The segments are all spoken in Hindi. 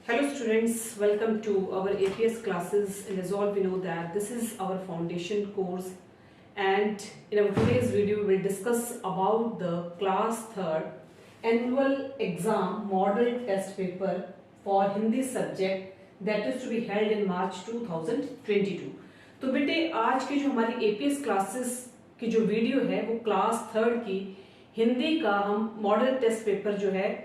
Hello students, welcome to our APS classes, and as all we know that this is our foundation course, and in our today's video we will discuss about the class 3rd annual exam model test paper for Hindi subject that is to be held in March 2022. तो बेटे आज की जो हमारी APS क्लासेस की जो वीडियो है वो क्लास 3rd की हिंदी का हम मॉडल टेस्ट पेपर जो है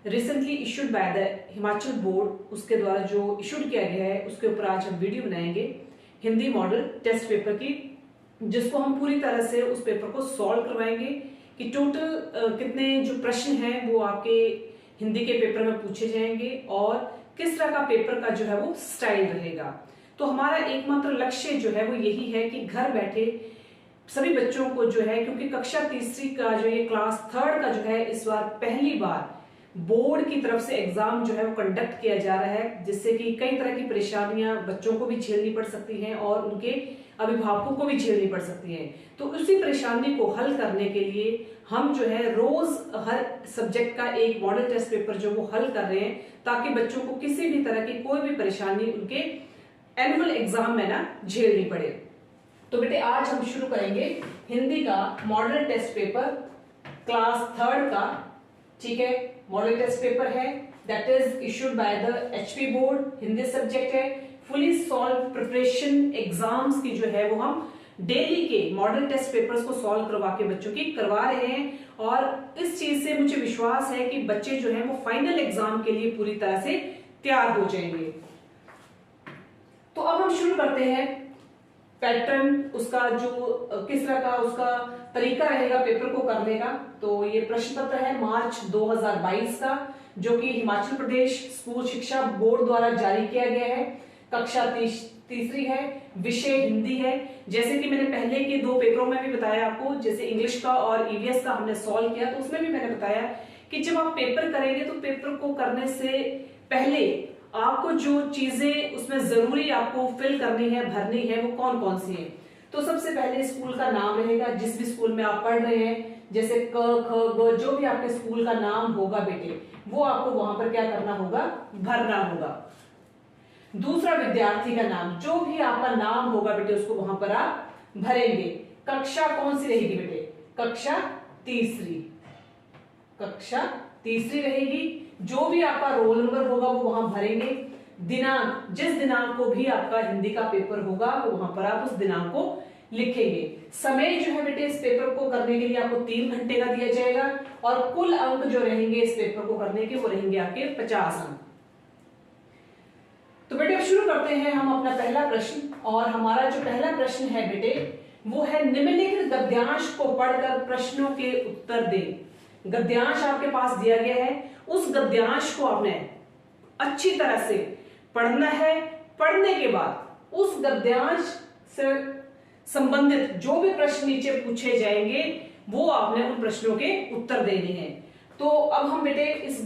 recently issued by the Himachal board उसके द्वारा जो इशूड किया गया है उसके ऊपर आज हम वीडियो बनाएंगे हिंदी मॉडल टेस्ट पेपर की, जिसको हम पूरी तरह से उस पेपर को सॉल्व करवाएंगे कि टोटल कितने जो प्रश्न हैं वो आपके हिंदी के पेपर में पूछे जाएंगे और किस तरह का पेपर का जो है वो स्टाइल रहेगा। तो हमारा एकमात्र लक्ष्य जो है वो यही है कि घर बैठे सभी बच्चों को जो है, क्योंकि कक्षा तीसरी का जो ये क्लास 3rd का जो है इस बार पहली बार बोर्ड की तरफ से एग्जाम जो है वो कंडक्ट किया जा रहा है, जिससे कि कई तरह की परेशानियां बच्चों को भी झेलनी पड़ सकती हैं और उनके अभिभावकों को भी झेलनी पड़ सकती हैं। तो उसी परेशानी को हल करने के लिए हम जो है रोज हर सब्जेक्ट का एक मॉडल टेस्ट पेपर जो वो हल कर रहे हैं, ताकि बच्चों को किसी भी तरह की कोई भी परेशानी उनके एनुअल एग्जाम में ना झेलनी पड़े। तो बेटे आज हम शुरू करेंगे हिंदी का model test paper class 3rd का, ठीक है। मॉडल टेस्ट पेपर है that is issued by the HP board, Hindi subject है। फुली सॉल्व प्रिपरेशन एग्जाम्स की जो है वो हम डेली के मॉडल टेस्ट पेपर्स को सॉल्व करवा के बच्चों की करवा रहे हैं, और इस चीज से मुझे विश्वास है कि बच्चे जो है वो फाइनल एग्जाम के लिए पूरी तरह से तैयार हो जाएंगे। तो अब हम शुरू करते हैं पैटर्न, उसका जो किस तरह का उसका तरीका रहेगा पेपर को करने का। तो ये प्रश्न पत्र है मार्च 2022 का, जो कि हिमाचल प्रदेश स्कूल शिक्षा बोर्ड द्वारा जारी किया गया है। कक्षा तीसरी है, विषय हिंदी है। जैसे कि मैंने पहले के 2 पेपरों में भी बताया आपको, जैसे इंग्लिश का और ईवीएस का हमने सॉल्व किया, तो उसमें भी मैंने बताया कि जब आप पेपर करेंगे तो पेपर को करने से पहले आपको जो चीजें उसमें जरूरी आपको फिल करनी है, भरनी है, वो कौन कौन सी है। तो सबसे पहले स्कूल का नाम रहेगा, जिस भी स्कूल में आप पढ़ रहे हैं, जैसे क ख ग, जो भी आपके स्कूल का नाम होगा बेटे, वो आपको वहां पर क्या करना होगा, भरना होगा। दूसरा विद्यार्थी का नाम, जो भी आपका नाम होगा बेटे उसको वहां पर आप भरेंगे। कक्षा कौन सी रहेगी बेटे, कक्षा तीसरी रहेगी। जो भी आपका रोल नंबर होगा वो वहां भरेंगे। दिनांक, जिस दिनांक को भी आपका हिंदी का पेपर होगा वो वहां पर आप उस दिनांक को लिखेंगे। समय जो है बेटे इस पेपर को करने के लिए आपको 3 घंटे का दिया जाएगा, और कुल अंक जो रहेंगे इस पेपर को करने के वो रहेंगे आपके 50 अंक। तो बेटे अब शुरू करते हैं हम अपना पहला प्रश्न, और हमारा जो पहला प्रश्न है बेटे वो है निम्नलिखित गद्यांश को पढ़कर प्रश्नों के उत्तर दें। गद्यांश आपके पास दिया गया है, उस गद्यांश को आपने अच्छी तरह से पढ़ना है। पढ़ने के बाद उस गद्यांश से संबंधित जो भी प्रश्न नीचे पूछे जाएंगे वो आपने उन प्रश्नों के उत्तर देने हैं। तो अब हम बेटे इस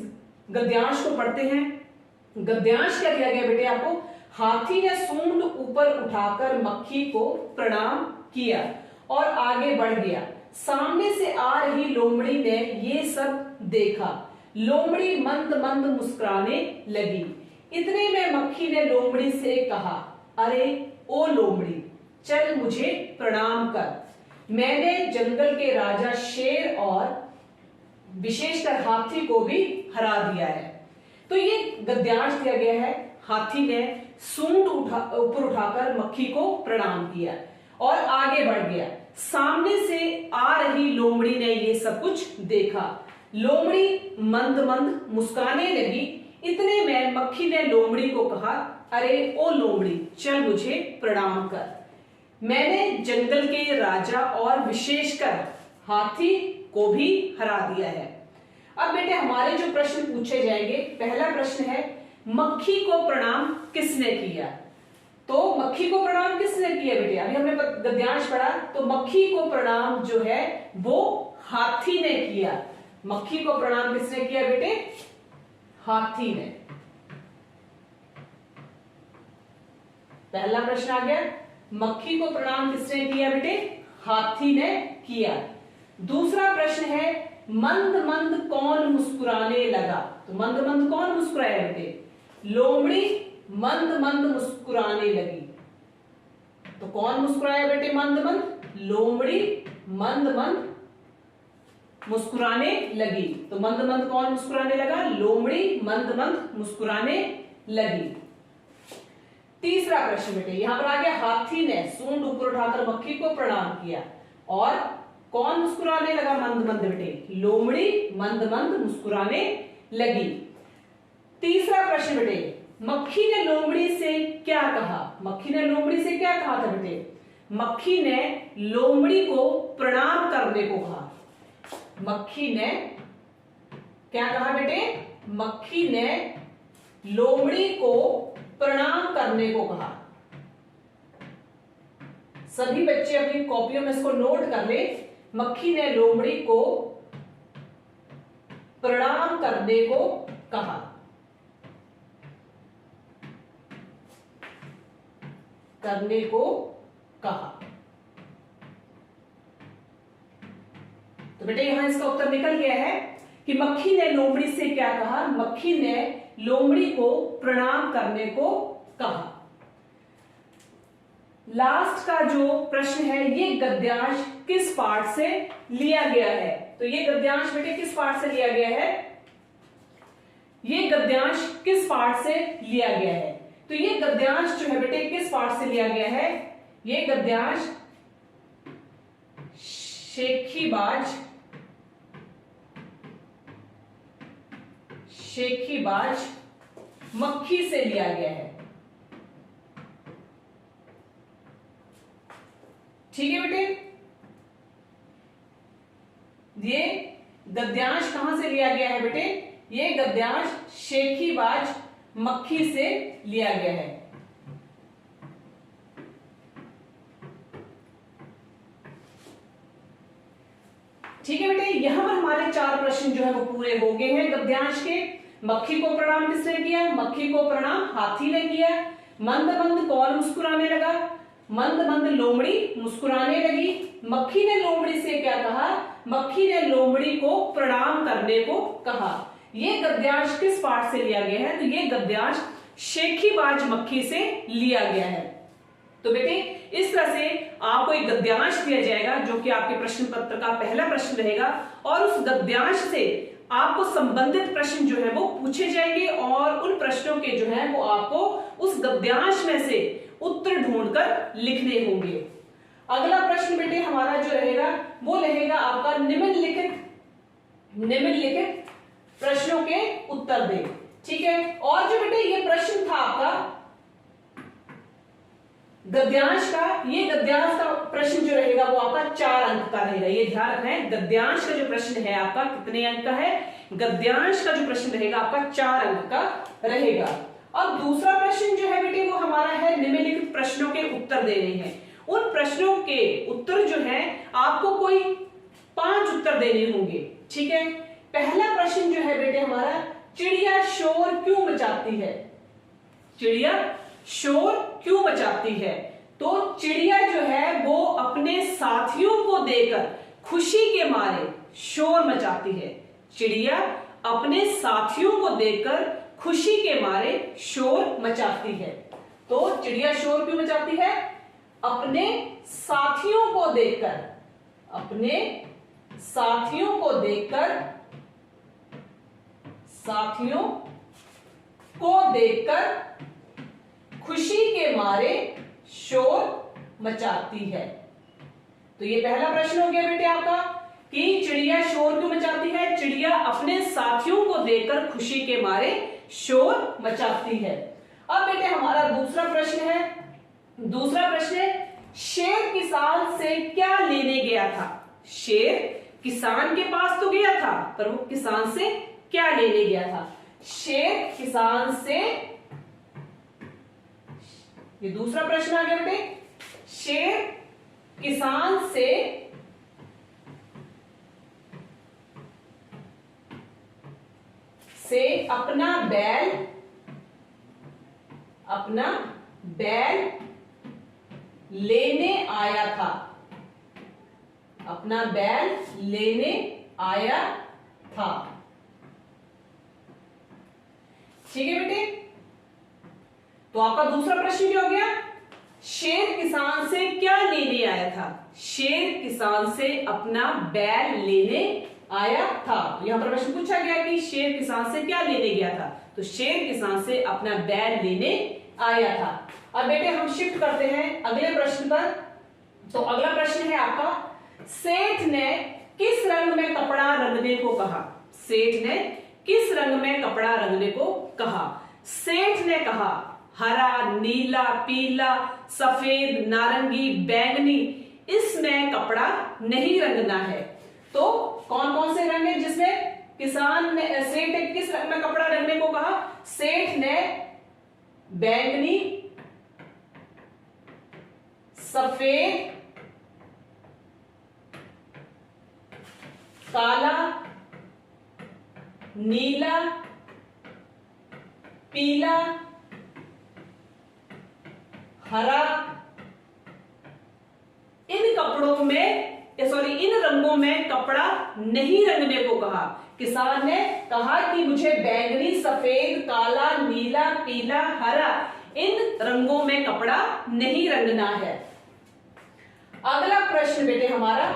गद्यांश को पढ़ते हैं। गद्यांश क्या दिया गया बेटे आपको, हाथी ने सूंड ऊपर उठाकर मक्खी को प्रणाम किया और आगे बढ़ गया। सामने से आ रही लोमड़ी ने ये सब देखा। लोमड़ी मंद मंद मुस्कुराने लगी। इतने में मक्खी ने लोमड़ी से कहा, अरे ओ लोमड़ी, चल मुझे प्रणाम कर। मैंने जंगल के राजा शेर और विशेषकर हाथी को भी हरा दिया है। तो ये गद्यांश दिया गया है, हाथी ने सूंड ऊपर उठाकर मक्खी को प्रणाम किया और आगे बढ़ गया। सामने से आ रही लोमड़ी ने ये सब कुछ देखा। लोमड़ी मंद मंद मुस्कुराने लगी। इतने में मक्खी ने लोमड़ी को कहा, अरे ओ लोमड़ी, चल मुझे प्रणाम कर। मैंने जंगल के राजा और विशेषकर हाथी को भी हरा दिया है। अब बेटे हमारे जो प्रश्न पूछे जाएंगे, पहला प्रश्न है मक्खी को प्रणाम किसने किया। तो मक्खी को प्रणाम किसने किया बेटे, अभी हमने गद्यांश पढ़ा, तो मक्खी को प्रणाम जो है वो हाथी ने किया। मक्खी को प्रणाम किसने किया बेटे, हाथी ने। पहला प्रश्न आ गया, मक्खी को प्रणाम किसने किया बेटे, हाथी ने किया। दूसरा प्रश्न है मंद मंद कौन मुस्कुराने लगा। तो मंद मंद कौन मुस्कुराया बेटे, लोमड़ी मंद मंद मुस्कुराने लगी। तो कौन मुस्कुराया बेटे मंद मंद? लोमड़ी मंद मंद मुस्कुराने लगी। तो मंद मंद कौन मुस्कुराने लगा? लोमड़ी मंद मंद मुस्कुराने लगी। तीसरा प्रश्न बेटे यहां पर आ गया, हाथी ने सूंड ऊपर उठाकर मक्खी को प्रणाम किया और कौन मुस्कुराने लगा मंद मंद बेटे? लोमड़ी मंद मंद मुस्कुराने लगी। तीसरा प्रश्न बेटे, मक्खी ने लोमड़ी से क्या कहा? मक्खी ने लोमड़ी से क्या कहा था बेटे? मक्खी ने लोमड़ी को प्रणाम करने को कहा। मक्खी ने क्या कहा बेटे? मक्खी ने लोमड़ी को प्रणाम करने को कहा। सभी बच्चे अपनी कॉपियों में इसको नोट कर ले। मक्खी ने लोमड़ी को प्रणाम करने को कहा। करने को कहा। तो बेटे यहां इसका उत्तर निकल गया है कि मक्खी ने लोमड़ी से क्या कहा? मक्खी ने लोमड़ी को प्रणाम करने को कहा। लास्ट का जो प्रश्न है, ये गद्यांश किस पाठ से लिया गया है? तो ये गद्यांश बेटे किस पाठ से लिया गया है? ये गद्यांश किस पाठ से लिया गया है? तो ये गद्यांश जो है बेटे किस पाठ से लिया गया है? ये गद्यांश शेखीबाज मक्खी से लिया गया है। ठीक है बेटे, ये गद्यांश कहां से लिया गया है बेटे? ये गद्यांश शेखीबाज मक्खी से लिया गया है। ठीक है बेटे, यहां पर हमारे 4 प्रश्न जो है वो पूरे हो गए हैं गद्यांश के। मक्खी को प्रणाम किसने किया? मक्खी को प्रणाम हाथी ने किया। मंद मंद कौन मुस्कुराने लगा? मंद मंद लोमड़ी मुस्कुराने लगी। मक्खी ने लोमड़ी से क्या कहा? मक्खी ने लोमड़ी को प्रणाम करने को कहा। ये गद्यांश किस पाठ से लिया गया है? तो ये गद्यांश शेखीबाज मक्खी से लिया गया है। तो बेटे इस तरह से आपको एक गद्यांश दिया जाएगा जो कि आपके प्रश्न पत्र का पहला प्रश्न रहेगा और उस गद्यांश से आपको संबंधित प्रश्न जो है वो पूछे जाएंगे और उन प्रश्नों के जो है वो आपको उस गद्यांश में से उत्तर ढूंढकर लिखने होंगे। अगला प्रश्न बेटे हमारा जो रहेगा वो रहेगा आपका निम्नलिखित प्रश्नों के उत्तर दे। ठीक है, और जो बेटे ये प्रश्न था आपका गद्यांश का, ये गद्यांश का प्रश्न जो रहेगा वो आपका 4 अंक का रहेगा। ये ध्यान रखना है, गद्यांश का जो प्रश्न है आपका कितने अंक का है? गद्यांश का जो प्रश्न रहेगा आपका 4 अंक का रहेगा। और दूसरा प्रश्न जो है बेटे वो हमारा है निम्नलिखित प्रश्नों के उत्तर देने हैं। उन प्रश्नों के उत्तर जो है आपको कोई 5 उत्तर देने होंगे। ठीक है, पहला प्रश्न जो है बेटे हमारा, चिड़िया शोर क्यों मचाती है? चिड़िया शोर क्यों मचाती है? तो चिड़िया जो है वो अपने साथियों को देखकर खुशी के मारे शोर मचाती है। चिड़िया अपने साथियों को देखकर खुशी के मारे शोर मचाती है। तो चिड़िया शोर क्यों मचाती है? अपने साथियों को देखकर, अपने साथियों को देखकर, साथियों को देखकर खुशी के मारे शोर मचाती है। तो ये पहला प्रश्न हो गया बेटे आपका कि चिड़िया शोर क्यों मचाती है? चिड़िया अपने साथियों को देखकर खुशी के मारे शोर मचाती है। अब बेटे हमारा दूसरा प्रश्न है, दूसरा प्रश्न है शेर किसान से क्या लेने गया था? शेर किसान के पास तो गया था पर वो किसान से क्या लेने गया था? शेर किसान से, ये दूसरा प्रश्न आ गया बेटे, शेर किसान से अपना बैल लेने आया था। अपना बैल लेने आया था। ठीक है बेटे, तो आपका दूसरा प्रश्न क्या हो गया? शेर किसान से क्या लेने आया था? शेर किसान से अपना बैल लेने आया था। तो यहां पर प्रश्न पूछा गया कि शेर किसान से क्या लेने गया था, तो शेर किसान से अपना बैल लेने आया था। अब बेटे हम शिफ्ट करते हैं अगले प्रश्न पर। तो अगला प्रश्न है आपका, सेठ ने किस रंग में कपड़ा रंगने को कहा? सेठ ने किस रंग में कपड़ा रंगने को कहा? सेठ ने कहा हरा, नीला, पीला, सफेद, नारंगी, बैंगनी, इसमें कपड़ा नहीं रंगना है। तो कौन कौन से रंग है जिसमें किसान ने, सेठ ने किस रंग में कपड़ा रंगने को कहा? सेठ ने बैंगनी, सफेद, काला, नीला, पीला, हरा, इन कपड़ों में इन रंगों में कपड़ा नहीं रंगने को कहा। किसान ने कहा कि मुझे बैंगनी, सफेद, काला, नीला, पीला, हरा, इन रंगों में कपड़ा नहीं रंगना है। अगला प्रश्न बेटे हमारा,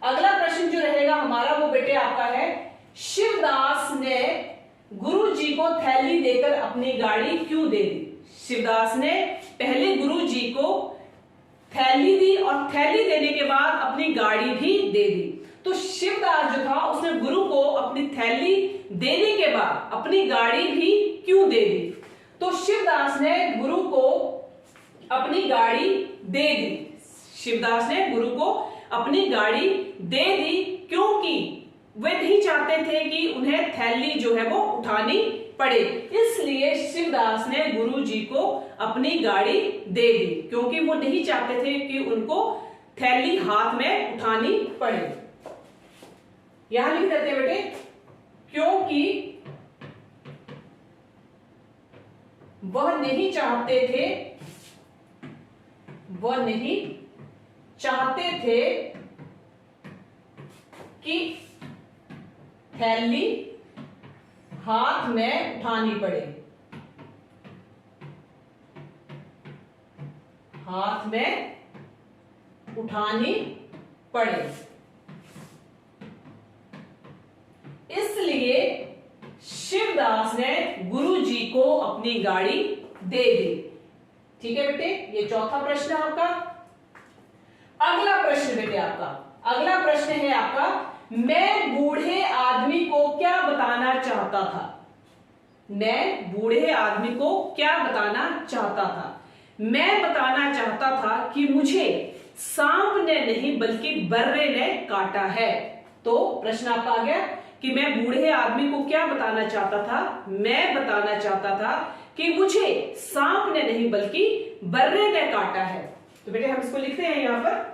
अगला प्रश्न जो रहेगा हमारा वो बेटे आपका है, शिवदास ने गुरुजी को थैली देकर अपनी गाड़ी क्यों दे दी? शिवदास ने पहले गुरुजी को थैली दी और थैली देने के बाद अपनी गाड़ी भी दे दी। तो शिवदास जो था उसने गुरु को अपनी थैली देने के बाद अपनी गाड़ी भी क्यों दे दी? तो शिवदास ने गुरु को अपनी गाड़ी दे दी। शिवदास ने गुरु को अपनी गाड़ी दे दी क्योंकि वे नहीं चाहते थे कि उन्हें थैली जो है वो उठानी पड़े, इसलिए शिवदास ने गुरु जी को अपनी गाड़ी दे दी, क्योंकि वो नहीं चाहते थे कि उनको थैली हाथ में उठानी पड़े। यहां लिख देते हैं बेटे, क्योंकि वह नहीं चाहते थे कि थैली हाथ में उठानी पड़े, हाथ में उठानी पड़े, इसलिए शिवदास ने गुरु जी को अपनी गाड़ी दे दी। ठीक है बेटे, ये चौथा प्रश्न है आपका। अगला प्रश्न बेटे आपका, अगला प्रश्न है आपका, मैं बूढ़े आदमी को क्या बताना चाहता था? मैं बूढ़े आदमी को क्या बताना चाहता था? मैं बताना चाहता था कि मुझे सांप ने नहीं बल्कि बर्रे ने काटा है। तो प्रश्न आपका आ गया कि मैं बूढ़े आदमी को क्या बताना चाहता था? मैं बताना चाहता था कि मुझे सांप ने नहीं बल्कि बर्रे ने काटा है। तो बेटे हम इसको लिखते हैं यहां पर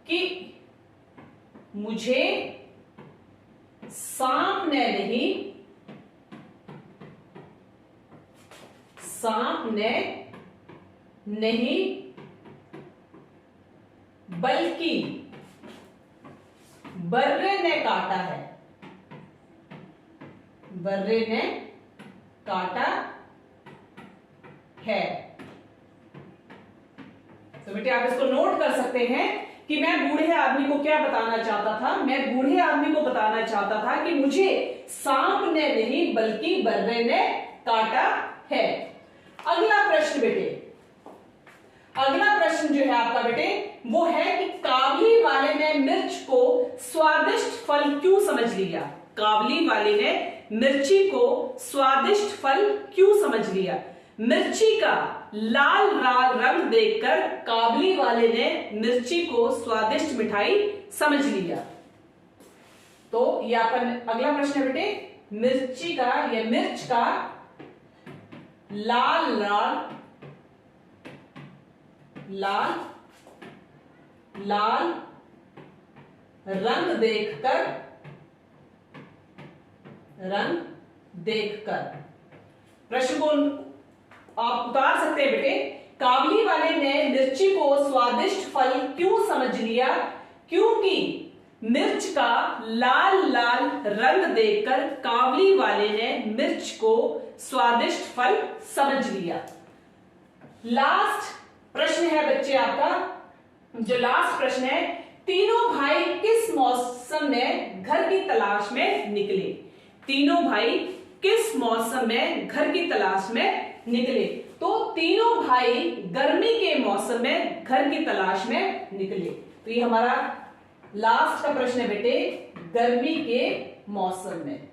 कि मुझे सांप ने नहीं बल्कि बर्रे ने काटा है, बर्रे ने काटा है। तो बेटे आप इसको नोट कर सकते हैं कि मैं बूढ़े आदमी को क्या बताना चाहता था? मैं बूढ़े आदमी को बताना चाहता था कि मुझे सांप ने नहीं बल्कि बर्रे ने काटा है। अगला प्रश्न बेटे, अगला प्रश्न जो है आपका बेटे वो है कि काबली वाले ने मिर्च को स्वादिष्ट फल क्यों समझ लिया? काबली वाले ने मिर्ची को स्वादिष्ट फल क्यों समझ लिया? मिर्ची का लाल लाल रंग देखकर काबली वाले ने मिर्ची को स्वादिष्ट मिठाई समझ लिया। तो ये आपका अगला प्रश्न है बेटे, मिर्ची का या मिर्च का लाल लाल रंग देखकर प्रश्न को आप उतार सकते हैं बेटे। काबली वाले ने मिर्ची को स्वादिष्ट फल क्यों समझ लिया? क्योंकि मिर्च का लाल लाल रंग देखकर कावली वाले ने मिर्च को स्वादिष्ट फल समझ लिया। लास्ट प्रश्न है बच्चे आपका, जो लास्ट प्रश्न है, तीनों भाई किस मौसम में घर की तलाश में निकले? तीनों भाई किस मौसम में घर की तलाश में निकले? तो तीनों भाई गर्मी के मौसम में घर की तलाश में निकले। तो ये हमारा लास्ट का प्रश्न है बेटे, गर्मी के मौसम में।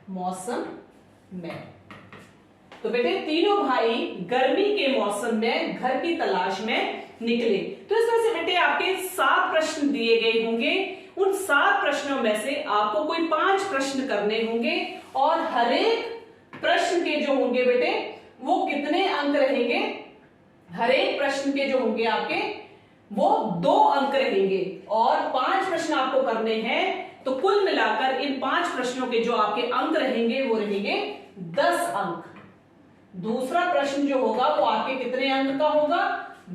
मौसम में तो बेटे तीनों भाई गर्मी के मौसम में घर की तलाश में निकले। तो इस तरह से बेटे आपके 7 प्रश्न दिए गए होंगे। उन 7 प्रश्नों में से आपको कोई 5 प्रश्न करने होंगे और हर एक प्रश्न के जो होंगे बेटे वो कितने अंक रहेंगे? हर एक प्रश्न के जो होंगे आपके वो 2 अंक रहेंगे और 5 प्रश्न आपको करने हैं। तो कुल मिलाकर इन 5 प्रश्नों के जो आपके अंक रहेंगे वो रहेंगे 10 अंक। दूसरा प्रश्न जो होगा वो आपके कितने अंक का होगा?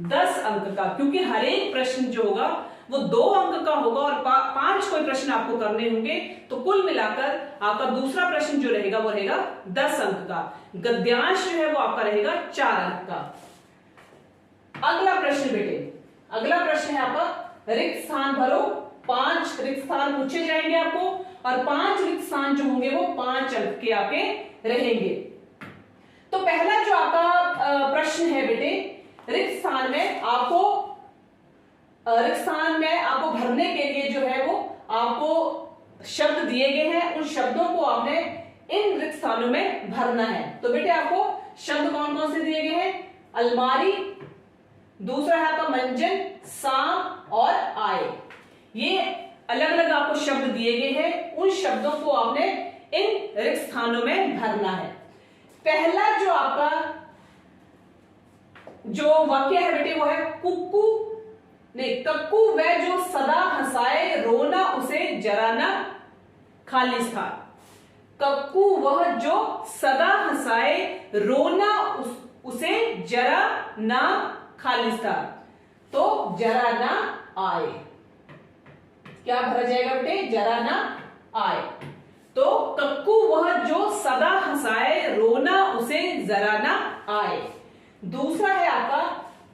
10 अंक का, क्योंकि हर एक प्रश्न जो होगा वो 2 अंक का होगा और 5 कोई प्रश्न आपको करने होंगे। तो कुल मिलाकर आपका दूसरा प्रश्न जो रहेगा वो रहेगा 10 अंक का। गद्यांश जो है वो आपका रहेगा 4 अंक का। अगला प्रश्न बेटे, अगला प्रश्न है आपका रिक्त स्थान भरो। 5 रिक्त स्थान पूछे जाएंगे आपको और 5 रिक्त स्थान जो होंगे वो 5 अंक के आपके रहेंगे। तो पहला जो आपका प्रश्न है बेटे, रिक्त स्थान में आपको भरने के लिए जो है वो आपको शब्द दिए गए हैं। उन शब्दों को आपने इन रिक्त स्थानों में भरना है। तो बेटे आपको शब्द कौन कौन से दिए गए हैं? अलमारी, दूसरा है आपका मंजन, सांप और आए। ये अलग अलग आपको शब्द दिए गए हैं। उन शब्दों को आपने इन रिक्त स्थानों में भरना है। पहला जो आपका जो वाक्य है बेटे वो है कक्कू वह जो सदा हंसाए रोना उसे जरा ना खाली स्थान। कक्कू वह जो सदा हंसाए रोना उसे जरा ना खाली स्थान। तो जरा ना आए, क्या भरा जाएगा बेटे? जरा ना आए। तो कक्कू वह जो सदा हंसाए रोना उसे जरा ना आए। दूसरा है आपका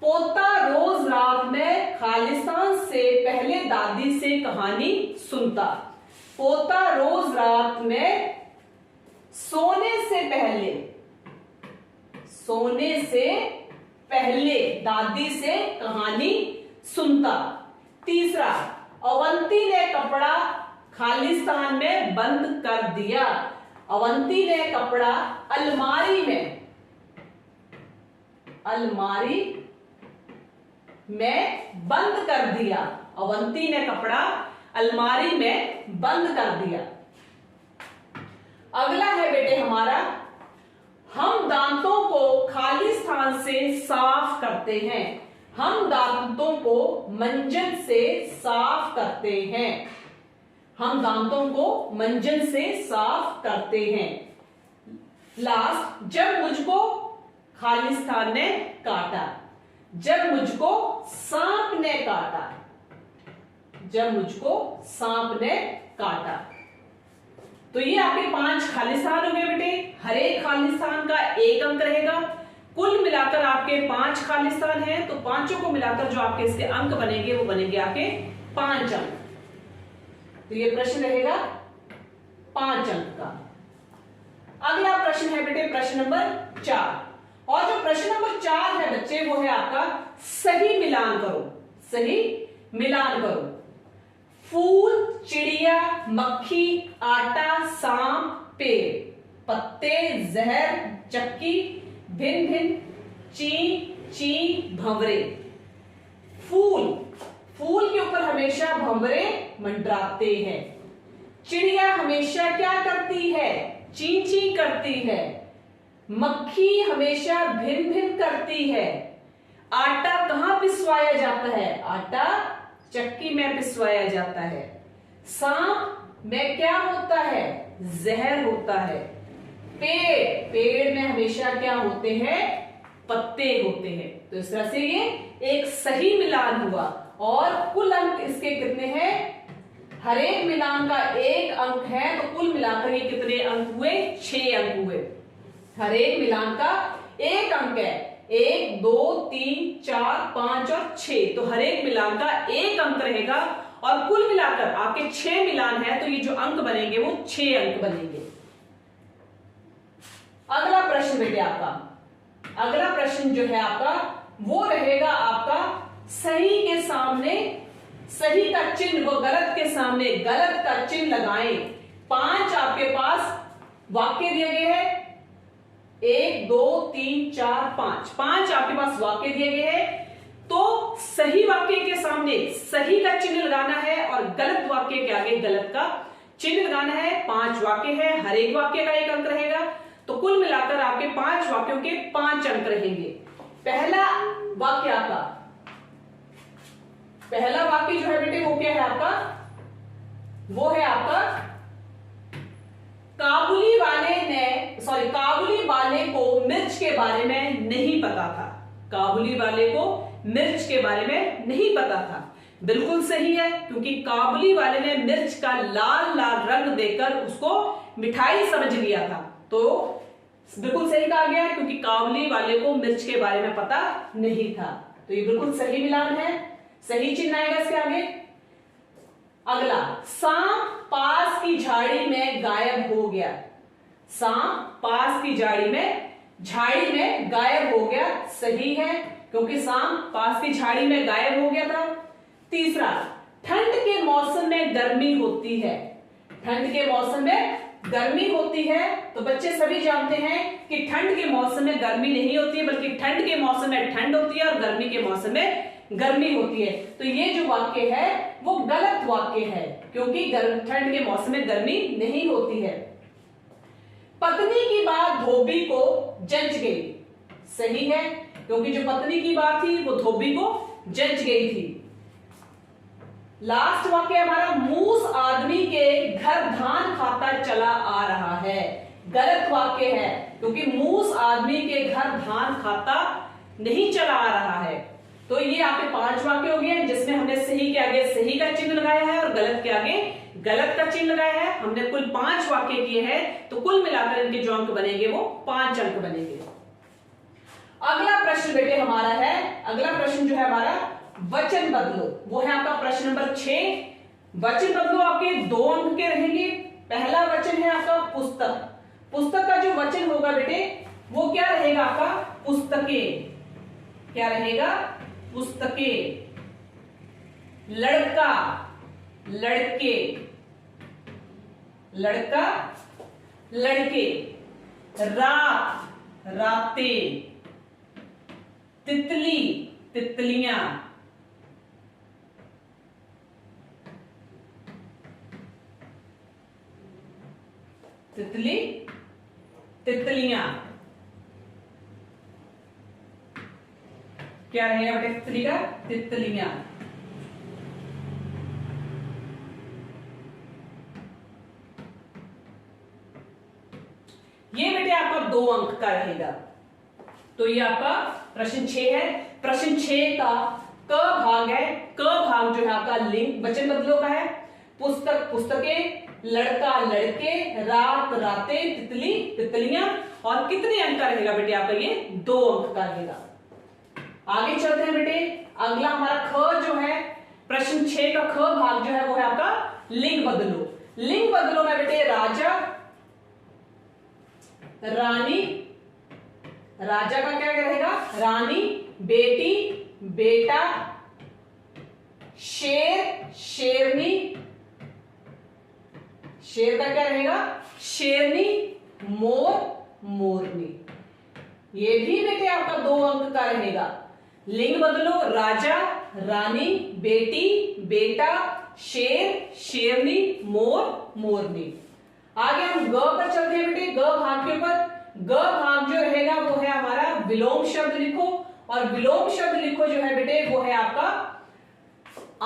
पोता रोज रात में खालिस्तान से पहले दादी से कहानी सुनता। पोता रोज रात में सोने से पहले दादी से कहानी सुनता। तीसरा, अवंती ने कपड़ा खालिस्तान में बंद कर दिया। अवंती ने कपड़ा अलमारी में बंद कर दिया। अवंती ने कपड़ा अलमारी में बंद कर दिया। अगला है बेटे हमारा, हम दांतों को खाली स्थान से साफ करते हैं। हम दांतों को मंजन से साफ करते हैं। हम दांतों को मंजन से साफ करते हैं। लास्ट, जब मुझको खालिस्तान ने काटा। जब मुझको सांप ने काटा। जब मुझको सांप ने काटा। तो ये आपके 5 खालिस्तान हो गए बेटे। हर एक खालिस्तान का 1 अंक रहेगा। कुल मिलाकर आपके 5 खालिस्तान हैं, तो पांचों को मिलाकर जो आपके इसके अंक बनेंगे वो बनेंगे आपके 5 अंक। तो ये प्रश्न रहेगा 5 अंक का। अगला प्रश्न है बेटे प्रश्न नंबर 4। और जो प्रश्न नंबर 4 है बच्चे वो है आपका सही मिलान करो। सही मिलान करो। फूल, चिड़िया, मक्खी, आटा, सांप, पेड़, पत्ते, जहर, चक्की, भिन्न भिन्न, ची भंवरे। फूल के ऊपर हमेशा भंवरे मंडराते हैं। चिड़िया हमेशा क्या करती है? ची करती है। मक्खी हमेशा भिन भिन करती है। आटा कहां पिसवाया जाता है? आटा चक्की में पिसवाया जाता है। सांप में क्या होता है? जहर होता है। पेड़ में हमेशा क्या होते हैं? पत्ते होते हैं। तो इस तरह से ये एक सही मिलान हुआ और कुल अंक इसके कितने हैं, हर एक मिलान का 1 अंक है, तो कुल मिलाकर ये कितने अंक हुए, 6 अंक हुए। हर एक मिलान का 1 अंक है, 1 2 3 4 5 और 6, तो हर एक मिलान का 1 अंक रहेगा और कुल मिलाकर आपके 6 मिलान है, तो ये जो अंक बनेंगे वो 6 अंक बनेंगे। अगला प्रश्न बेटे आपका, अगला प्रश्न जो है आपका वो रहेगा आपका सही के सामने सही का चिन्ह व गलत के सामने गलत का चिन्ह लगाएं। 5 आपके पास वाक्य दिए गए हैं, 1 2 3 4 5 आपके पास वाक्य दिए गए हैं। तो सही वाक्य के सामने सही का चिन्ह लगाना है और गलत वाक्य के आगे गलत का चिन्ह लगाना है। 5 वाक्य है, हर एक वाक्य का 1 अंक रहेगा, तो कुल मिलाकर आपके 5 वाक्यों के 5 अंक रहेंगे। पहला वाक्य आपका, पहला वाक्य जो है बेटे वो क्या है आपका, वो है आपका काबुली वाले को मिर्च के बारे में नहीं पता था। काबुली वाले को मिर्च के बारे में नहीं पता था, बिल्कुल सही है, क्योंकि काबुली वाले ने मिर्च का लाल लाल रंग देकर उसको मिठाई समझ लिया था। तो बिल्कुल सही कहा गया, क्योंकि काबुली वाले को मिर्च के बारे में पता नहीं था। तो ये बिल्कुल सही मिलान है, सही चिन्ह आएगा इसके आगे। अगला, सांप पास की झाड़ी में गायब हो गया। सांप पास की झाड़ी में गायब हो गया, सही है, क्योंकि सांप पास की झाड़ी में गायब हो गया था। तीसरा, ठंड के मौसम में गर्मी होती है। ठंड के मौसम में गर्मी होती है, तो बच्चे सभी जानते हैं कि ठंड के मौसम में गर्मी नहीं होती है, बल्कि ठंड के मौसम में ठंड होती है और गर्मी के मौसम में गर्मी होती है। तो ये जो वाक्य है वो गलत वाक्य है, क्योंकि ठंड के मौसम में गर्मी नहीं होती है। पत्नी की बात धोबी को जंच गई, सही है, क्योंकि जो पत्नी की बात थी वो धोबी को जंच गई थी। लास्ट वाक्य हमारा, मूस आदमी के घर धान खाता चला आ रहा है, गलत वाक्य है, क्योंकि मूस आदमी के घर धान खाता नहीं चला आ रहा है। तो ये आपके 5 वाक्य हो गए, जिसमें हमने सही के आगे सही का चिन्ह लगाया है और गलत के आगे गलत का चिन्ह लगाया है। हमने कुल 5 वाक्य किए हैं, तो कुल मिलाकर इनके जो अंक बनेंगे वो 5 अंक बनेंगे। अगला प्रश्न बेटे हमारा है, अगला प्रश्न जो है हमारा वचन बदलो, वो है आपका प्रश्न नंबर 6। वचन बदलो आपके 2 अंक के रहेंगे। पहला वचन है आपका पुस्तक। पुस्तक का जो वचन होगा बेटे वो क्या रहेगा आपका, पुस्तकें। क्या रहेगा, पुस्तकें। लड़का, लड़के, लड़का, लड़के। रात, रातें। तितली, तितलियां। तितली, तितलियां। क्या रहेगा बेटे तितली का, तितलियां। ये बेटे आपका 2 अंक का रहेगा। तो ये आपका प्रश्न 6 है। प्रश्न 6 का क भाग है। क भाग जो है आपका लिंग वचन बदलो का है। पुस्तक, पुस्तकें। लड़का, लड़के। रात, रातें। तितली, तितलियां। और कितने अंक का रहेगा बेटे आपका, ये 2 अंक का रहेगा। आगे चलते हैं बेटे, अगला हमारा ख जो है, प्रश्न 6 का ख भाग जो है वो है आपका लिंग बदलो। लिंग बदलो में बेटे राजा, रानी। राजा का क्या रहेगा, रानी। बेटी, बेटा। शेर, शेरनी। शेर का क्या रहेगा, शेरनी। मोर, मोरनी। ये भी बेटे आपका 2 अंक का रहेगा। लिंग बदलो, राजा, रानी, बेटी, बेटा, शेर, शेरनी, मोर, मोरनी। आगे हम ग पर चलते हैं बेटे, ग भाग के ऊपर। ग भाग जो रहेगा वो है हमारा विलोम शब्द लिखो, और विलोम शब्द लिखो जो है बेटे वो है आपका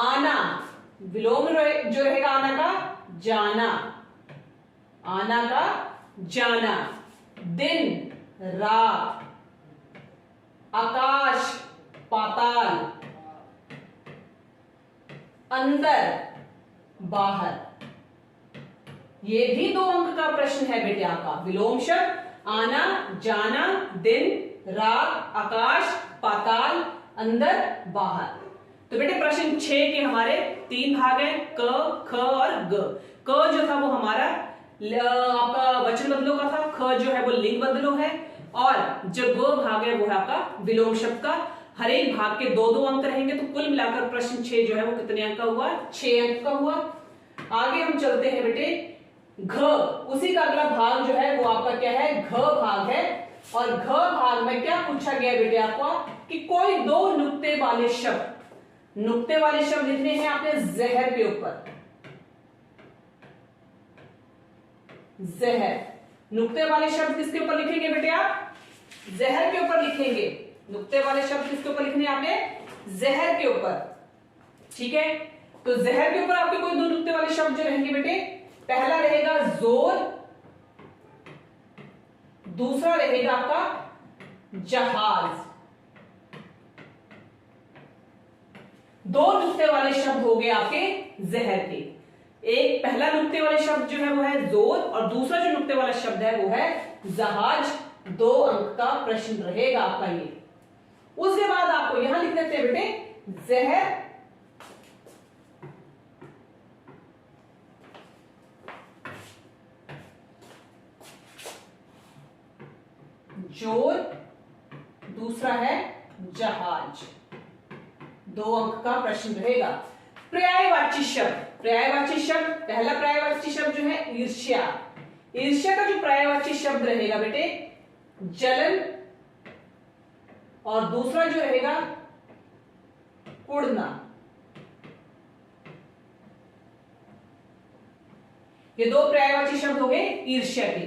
आना। विलोम जो रहेगा आना का, जाना। आना का जाना। दिन, रात। आकाश, पाताल, अंदर, बाहर। ये भी 2 अंक का प्रश्न है बेटे आपका। विलोम शब्द, आना, जाना, दिन, रात, आकाश, पाताल, अंदर, बाहर। तो बेटे प्रश्न 6 के हमारे 3 भाग हैं, क, ख और ग। क जो था वो हमारा आपका वचन बदलों का था, ख जो है वो लिंग बदलों है, और जो ग भाग है वो है आपका विलोम शब्द का। हर एक भाग के 2-2 अंक रहेंगे, तो कुल मिलाकर प्रश्न 6 जो है वो कितने अंक का हुआ? 6 अंक का हुआ। आगे हम चलते हैं बेटे घ, उसी का अगला भाग जो है वो आपका क्या है? घ भाग है। और घ भाग में क्या पूछा गया बेटे आपको कि कोई 2 नुक्ते वाले शब्द, नुक्ते वाले शब्द लिखने हैं आपने जहर के ऊपर। जहर, नुक्ते वाले शब्द किसके ऊपर लिखेंगे बेटे आप? जहर के ऊपर लिखेंगे। नुक्ते वाले शब्द किसके ऊपर लिखने हैं आपने? जहर के ऊपर। ठीक है, तो जहर के ऊपर आपके कोई 2 नुक्ते वाले शब्द जो रहेंगे बेटे, पहला रहेगा जोर, दूसरा रहेगा आपका जहाज। 2 नुक्ते वाले शब्द हो गए आपके जहर के। एक पहला नुक्ते वाले शब्द जो है वो है जोर, और दूसरा जो नुक्ते वाला शब्द है वो है जहाज। 2 अंक का प्रश्न रहेगा आपका ये। उसके बाद आपको यहां लिख देते हैं बेटे जहर, जोर, दूसरा है जहाज। 2 अंक का प्रश्न रहेगा। पर्यायवाची शब्द, पर्यायवाची शब्द, पहला पर्यायवाची शब्द जो है ईर्ष्या। ईर्ष्या का जो पर्यायवाची शब्द रहेगा बेटे जलन, और दूसरा जो रहेगा उड़ना। ये 2 पर्यायवाची शब्द हो गए ईर्ष्या के।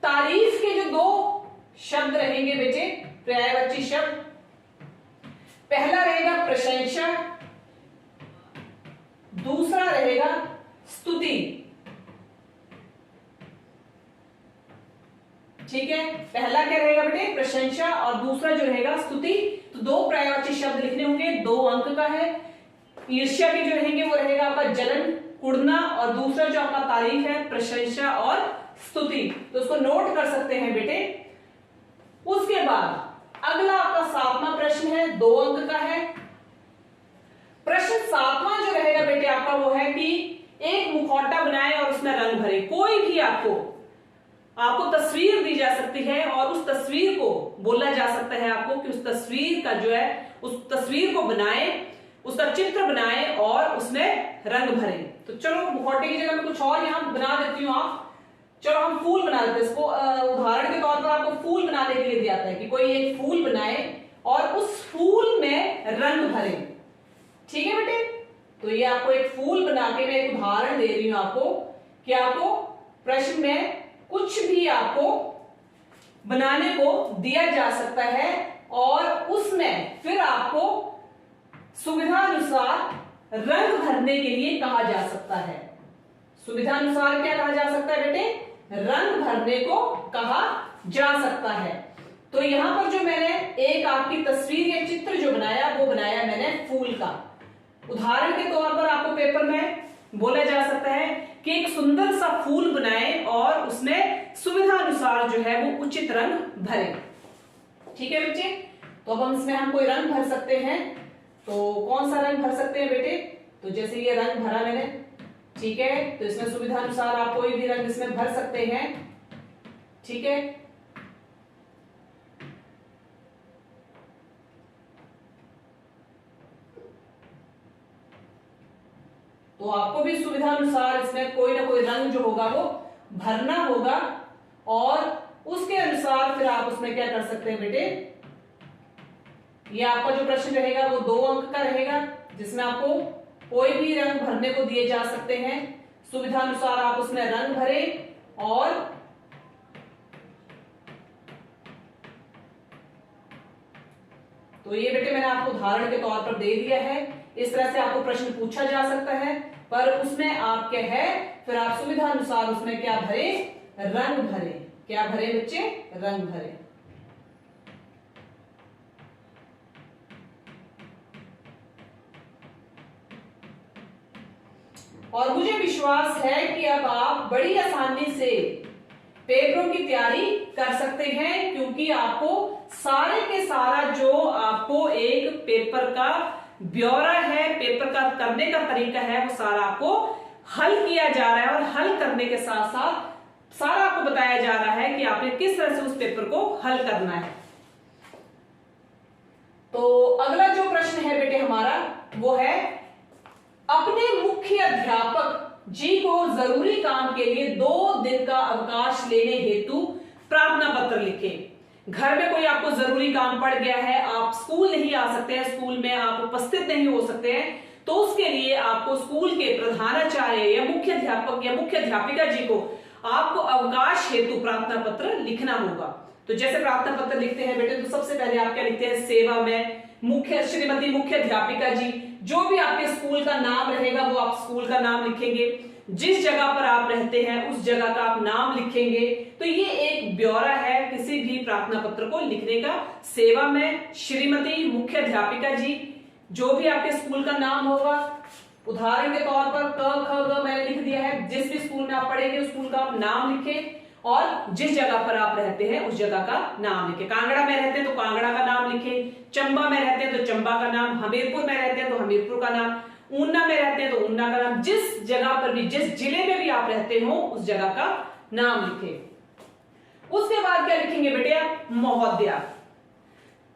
तारीफ के जो 2 शब्द रहेंगे बेटे पर्यायवाची शब्द, पहला रहेगा प्रशंसा, दूसरा रहेगा स्तुति। ठीक है, पहला क्या रहेगा बेटे? प्रशंसा, और दूसरा जो रहेगा स्तुति। तो 2 पर्यायवाची शब्द लिखने होंगे, 2 अंक का है। ईर्ष्या के जो रहेंगे वो रहेगा आपका जलन, उड़ना, और दूसरा जो आपका तारीफ है प्रशंसा और स्तुति। तो उसको नोट कर सकते हैं बेटे। उसके बाद अगला आपका 7वां प्रश्न है, 2 अंक का है। प्रश्न 7वां जो रहेगा बेटे आपका वो है कि एक मुखौटा बनाए और उसमें रंग भरे। कोई भी आपको तस्वीर दी जा सकती है, और उस तस्वीर को बोला जा सकता है आपको कि उस तस्वीर का जो है, उस तस्वीर को बनाए, उसका चित्र बनाए और उसमें रंग भरे। तो चलो मुखौटे की जगह में कुछ और यहां बना देती हूं आप। चलो हम फूल बना देते हैं इसको। उदाहरण के तौर पर आपको फूल बनाने के लिए दिया जाता है कि कोई एक फूल बनाए और उस फूल में रंग भरे। ठीक है बेटे, तो ये आपको एक फूल बना के मैं एक उदाहरण दे रही हूं आपको कि आपको प्रश्न में कुछ भी आपको बनाने को दिया जा सकता है, और उसमें फिर आपको सुविधा अनुसार रंग भरने के लिए कहा जा सकता है। सुविधा अनुसार क्या कहा जा सकता है बेटे? रंग भरने को कहा जा सकता है। तो यहां पर जो मैंने एक आपकी तस्वीर या चित्र जो बनाया वो बनाया मैंने फूल का। उदाहरण के तौर पर आपको पेपर में बोला जा सकता है कि एक सुंदर सा फूल बनाए और उसमें सुविधा अनुसार जो है वो उचित रंग भरे। ठीक है बच्चे, तो अब हम इसमें हम कोई रंग भर सकते हैं। तो कौन सा रंग भर सकते हैं बेटे? तो जैसे ये रंग भरा मैंने, ठीक है, तो इसमें सुविधा अनुसार आप कोई भी रंग इसमें भर सकते हैं। ठीक है, तो आपको भी सुविधा अनुसार इसमें कोई ना कोई रंग जो होगा वो भरना होगा, और उसके अनुसार फिर आप उसमें क्या कर सकते हैं बेटे? ये आपका जो प्रश्न रहेगा वो 2 अंक का रहेगा, जिसमें आपको कोई भी रंग भरने को दिए जा सकते हैं। सुविधा अनुसार आप उसमें रंग भरे, और तो ये बेटे मैंने आपको उदाहरण के तौर पर दे दिया है। इस तरह से आपको प्रश्न पूछा जा सकता है, पर उसमें आप क्या है, फिर आप सुविधा अनुसार उसमें क्या भरे? रंग भरे। क्या भरे बच्चे? रंग भरे। और मुझे विश्वास है कि अब आप बड़ी आसानी से पेपरों की तैयारी कर सकते हैं, क्योंकि आपको सारे के सारा जो आपको एक पेपर का ब्यौरा है, पेपर का करने का तरीका है, वो सारा आपको हल किया जा रहा है और हल करने के साथ साथ सारा आपको बताया जा रहा है कि आपने किस तरह से उस पेपर को हल करना है। तो अगला जो प्रश्न है बेटे हमारा वो है, अपने मुख्य अध्यापक जी को जरूरी काम के लिए 2 दिन का अवकाश लेने हेतु प्रार्थना पत्र लिखें। घर में कोई आपको जरूरी काम पड़ गया है, आप स्कूल नहीं आ सकते हैं, स्कूल में आप उपस्थित नहीं हो सकते हैं, तो उसके लिए आपको स्कूल के प्रधानाचार्य या मुख्य अध्यापक या मुख्य अध्यापिका जी को आपको अवकाश हेतु प्रार्थना पत्र लिखना होगा। तो जैसे प्रार्थना पत्र लिखते हैं बेटे, तो सबसे पहले आप क्या लिखते हैं, सेवा में मुख्य श्रीमती मुख्य अध्यापिका जी, जो भी आपके स्कूल का नाम रहेगा वो आप स्कूल का नाम लिखेंगे, जिस जगह पर आप रहते हैं उस जगह का आप नाम लिखेंगे। तो ये एक ब्यौरा है किसी भी प्रार्थना पत्र को लिखने का। सेवा में श्रीमती मुख्य अध्यापिका जी, जो भी आपके स्कूल का नाम होगा, उदाहरण के तौर पर क ख ग मैंने लिख दिया है, जिस भी स्कूल में आप पढ़ेंगे उस स्कूल का आप नाम लिखें और जिस जगह पर आप रहते हैं उस जगह का नाम लिखें। कांगड़ा में रहते हैं तो कांगड़ा का नाम लिखें, चंबा में रहते हैं तो चंबा का नाम, हमीरपुर में रहते हैं तो हमीरपुर का नाम, ऊना में रहते हैं तो ऊना का नाम, जिस जगह पर भी, जिस जिले में भी आप रहते हो उस जगह का नाम लिखें। उसके बाद क्या लिखेंगे बेटे, महोदया,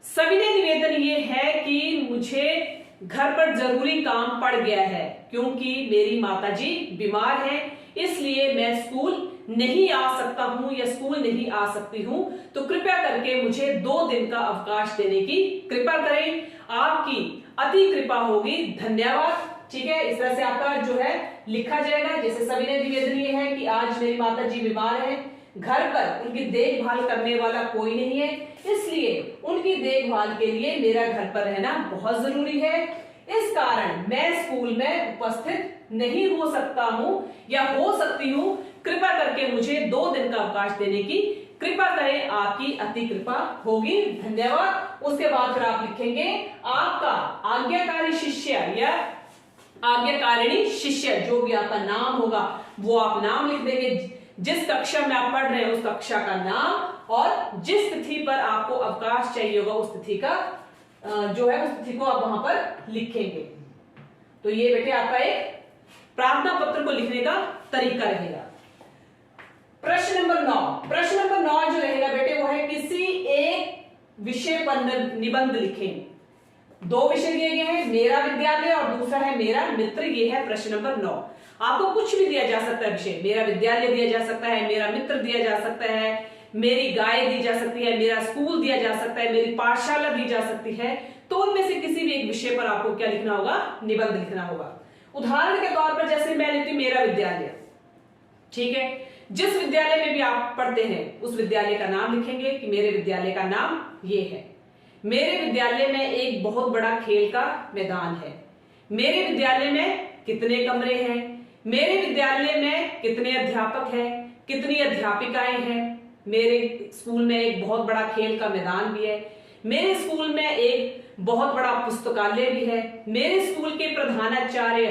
सविनय निवेदन ये है कि मुझे घर पर जरूरी काम पड़ गया है, क्योंकि मेरी माताजी बीमार है, इसलिए मैं स्कूल नहीं आ सकता हूं या स्कूल नहीं आ सकती हूं, तो कृपया करके मुझे 2 दिन का अवकाश देने की कृपा करें, आपकी अति कृपा होगी, धन्यवाद। ठीक है, इस तरह से आपका जो है लिखा जाएगा। जैसे सविनय निवेदन ये है कि आज मेरी माताजी बीमार है, घर पर उनकी देखभाल करने वाला कोई नहीं है, इसलिए उनकी देखभाल के लिए मेरा घर पर रहना बहुत जरूरी है, इस कारण मैं स्कूल में उपस्थित नहीं हो सकता हूं या हो सकती हूं, कृपा करके मुझे 2 दिन का अवकाश देने की कृपा करें, आपकी अति कृपा होगी, धन्यवाद। उसके बाद फिर आप लिखेंगे आपका आज्ञाकारी शिष्य या आज्ञाकारिणी शिष्य, जो भी आपका नाम होगा वो आप नाम लिख देंगे, जिस कक्षा में आप पढ़ रहे हैं उस कक्षा का नाम और जिस तिथि पर आपको अवकाश चाहिए होगा उस तिथि का जो है उस तिथि को आप वहां पर लिखेंगे। तो ये बेटे आपका एक प्रार्थना पत्र को लिखने का तरीका रहेगा। प्रश्न नंबर 9, प्रश्न नंबर 9 जो रहेगा बेटे वो है, किसी एक विषय पर निबंध लिखें। 2 विषय दिए गए हैं, मेरा विद्यालय और दूसरा है मेरा मित्र, ये है प्रश्न नंबर 9। आपको कुछ भी दिया जा सकता है विषय, मेरा विद्यालय दिया जा सकता है, मेरा मित्र दिया जा सकता है, मेरी गाय दी जा सकती है, मेरा स्कूल दिया जा सकता है, मेरी पाठशाला दी जा सकती है, तो उनमें से किसी भी एक विषय पर आपको क्या लिखना होगा, निबंध लिखना होगा। उदाहरण के तौर पर जैसे मैं लेती हूं मेरा विद्यालय, ठीक है, जिस विद्यालय में भी आप पढ़ते हैं उस विद्यालय का नाम लिखेंगे कि मेरे विद्यालय का नाम ये है, मेरे विद्यालय में एक बहुत बड़ा खेल का मैदान है, मेरे विद्यालय में कितने कमरे हैं, मेरे विद्यालय में कितने अध्यापक हैं, कितनी अध्यापिकाएं हैं, मेरे स्कूल में एक बहुत बड़ा खेल का मैदान भी है, मेरे स्कूल में एक बहुत बड़ा पुस्तकालय भी है, मेरे स्कूल के प्रधानाचार्य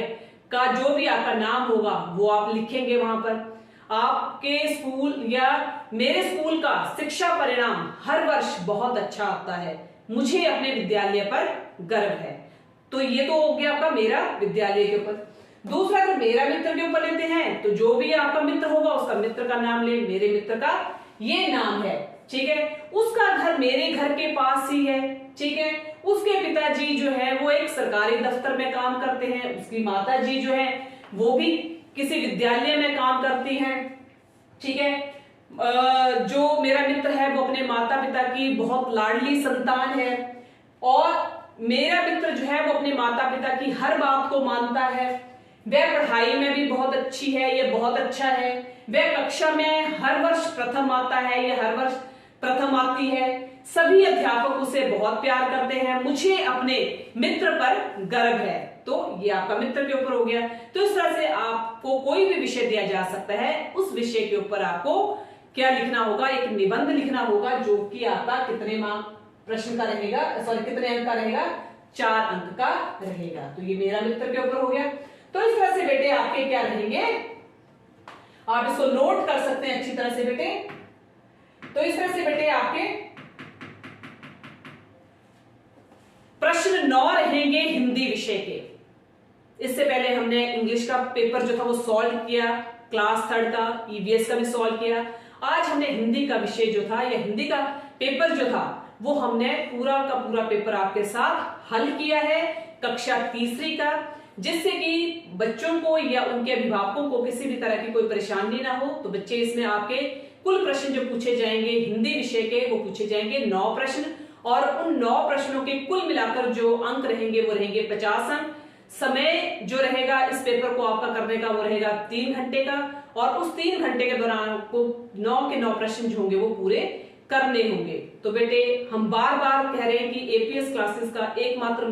का जो भी आपका नाम होगा वो आप लिखेंगे वहां पर। आपके स्कूल या मेरे स्कूल का शिक्षा परिणाम हर वर्ष बहुत अच्छा आता है, मुझे अपने विद्यालय पर गर्व है। तो ये तो हो गया आपका मेरा विद्यालय के ऊपर। दूसरा अगर मेरा मित्र के ऊपर लेते हैं तो जो भी आपका मित्र होगा उसका मित्र का नाम ले, मेरे मित्र का ये नाम है, ठीक है, उसका घर मेरे घर के पास ही है, ठीक है, उसके पिताजी जो है वो एक सरकारी दफ्तर में काम करते हैं, उसकी माताजी जो है वो भी किसी विद्यालय में काम करती हैं, ठीक है, जो मेरा मित्र है वो अपने माता पिता की बहुत लाडली संतान है और मेरा मित्र जो है वो अपने माता पिता की हर बात को मानता है, वह पढ़ाई में भी बहुत अच्छी है, ये बहुत अच्छा है, वह कक्षा में हर वर्ष प्रथम आता है, ये हर वर्ष प्रथम आती है, सभी अध्यापक उसे बहुत प्यार करते हैं, मुझे अपने मित्र पर गर्व है। तो ये आपका मित्र के ऊपर हो गया। तो इस तरह से आपको कोई भी विषय दिया जा सकता है, उस विषय के ऊपर आपको क्या लिखना होगा, एक निबंध लिखना होगा, जो कि आपका कितने मार्क प्रश्न का रहेगा, सॉरी कितने अंक का रहेगा, 4 अंक का रहेगा। तो ये मेरा मित्र के ऊपर हो गया। तो इस तरह से बेटे आपके क्या रहेंगे, आप इसको नोट कर सकते हैं अच्छी तरह से बेटे। तो इस तरह से बेटे आपके प्रश्न 9 रहेंगे हिंदी विषय के। इससे पहले हमने इंग्लिश का पेपर जो था वो सॉल्व किया, क्लास 3 का ईवीएस का भी सॉल्व किया। आज हमने हिंदी का विषय जो था या हिंदी का पेपर जो था वो हमने पूरा का पूरा पेपर आपके साथ हल किया है, कक्षा 3री का, जिससे कि बच्चों को या उनके अभिभावकों को किसी भी तरह की कोई परेशानी ना हो। तो बच्चे इसमें आपके कुल प्रश्न जो पूछे जाएंगे हिंदी विषय के वो पूछे जाएंगे 9 प्रश्न, और उन 9 प्रश्नों के कुल मिलाकर जो अंक रहेंगे वो रहेंगे 50 अंक। समय जो रहेगा इस पेपर को आपका करने का वो रहेगा 3 घंटे का, और उस 3 घंटे के दौरान आपको 9 के 9 प्रश्न जो होंगे वो पूरे करने होंगे। तो बेटे हम बार बार कह रहे हैं कि एपीएस क्लासेस का एकमात्र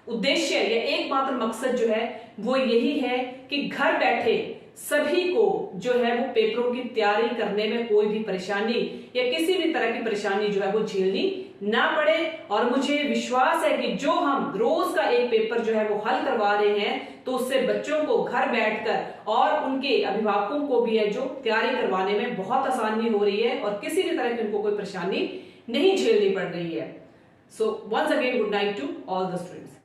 उद्देश्य या एकमात्र मकसद जो है वो यही है कि घर बैठे सभी को जो है वो पेपरों की तैयारी करने में कोई भी परेशानी या किसी भी तरह की परेशानी जो है वो झेलनी ना पड़े। और मुझे विश्वास है कि जो हम रोज का एक पेपर जो है वो हल करवा रहे हैं तो उससे बच्चों को घर बैठकर और उनके अभिभावकों को भी है जो तैयारी करवाने में बहुत आसानी हो रही है और किसी भी तरह की उनको कोई परेशानी नहीं झेलनी पड़ रही है। So once again good night to all the students.